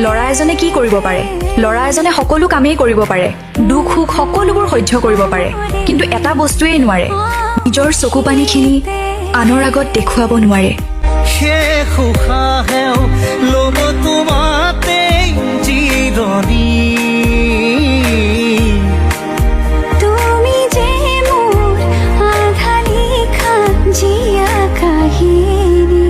ল'ৰা এজনে কি কৰিব পাৰে? ল'ৰা এজনে সকলো কামেই কৰিব পাৰে, দুখ সুখ সকলোবোৰ সহ্য কৰিব পাৰে, কিন্তু এটা বস্তুৱেই নোৱাৰে, নিজৰ চকু পানীখিনি আনৰ আগত দেখুৱাব নোৱাৰে। শেষ উশাহেও ল'ব তোমাতে জিৰণি। তুমি যে মোৰ আধা লিখা জীয়া কাহিনী।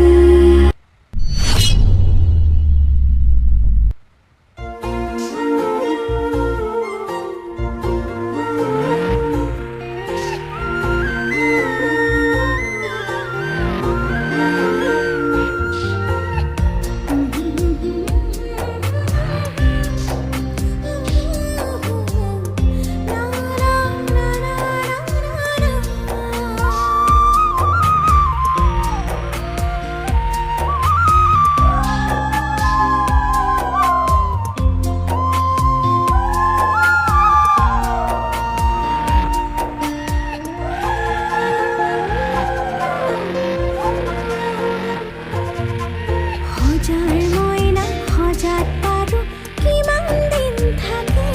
সজাৰ মইনা সজাত পাৰো কিমান দিন থাকে,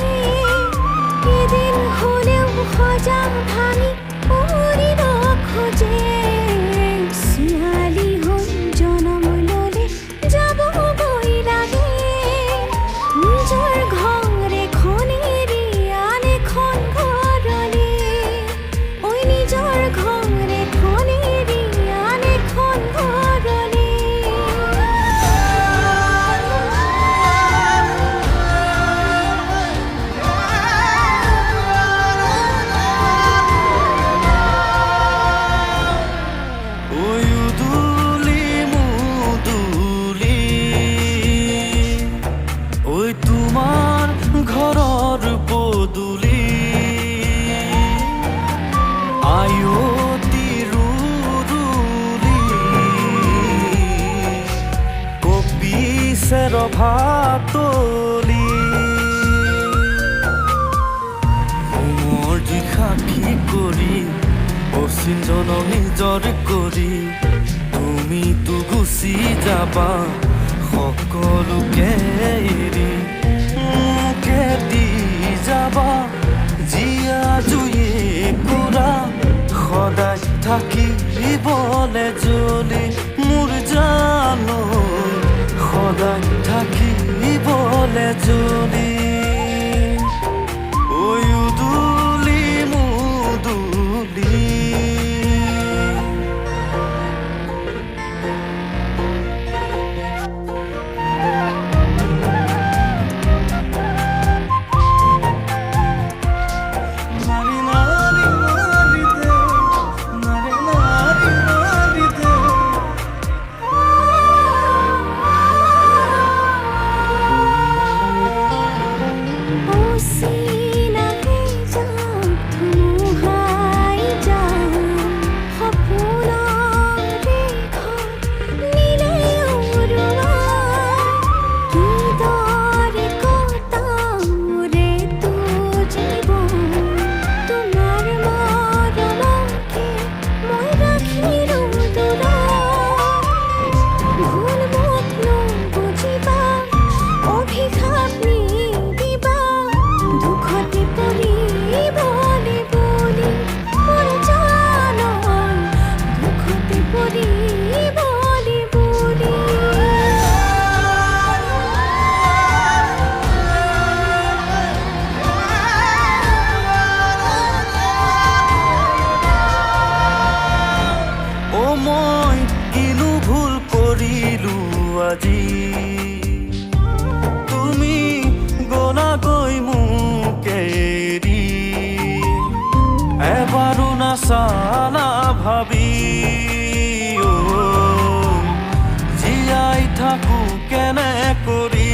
এদিন হ'লেও সজা ভাঙি উৰিব খোজে। ছোৱালী হৈ জনম ল'লে যাবগৈ লাগে, নিজৰ ঘৰ এখন এৰি আন এখন ঘৰলে। ঐ নিজৰ ঘৰ এখন এৰি আন এখন ঘৰলে। ভাতলি মোৰ দিশাকি কৰি অচিন্তনক নিজৰ কৰি তুমিতো গুচি যাবা সকলোকে এৰি। মোকে দি যাবা জীয়া জুয়ে কৰা সদায় থাকিবলে জ্বলি মোৰ জানো, সদায় থাকিবলে জ্বলি। উদুলি মুদুলি আজি তুমি গলাগৈ মোক এৰি, এবাৰো নাচালা ভাবি জীয়াই থাকো কেনে কৰি।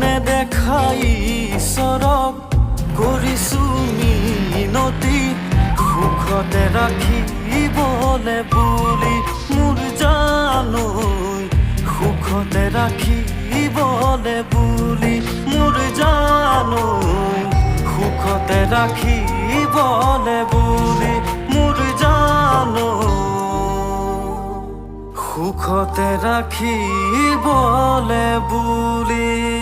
নেদেখাই ঈশ্বৰক কৰিছো মিনতি, সুখতে ৰাখিবলে বুলি মোৰ জানো, সুখতে ৰাখিবলে বুলি মোৰ জানো, সুখতে ৰাখিবলে বুলি মোৰ জানো। সুখতে ৰাখিবলে বুলি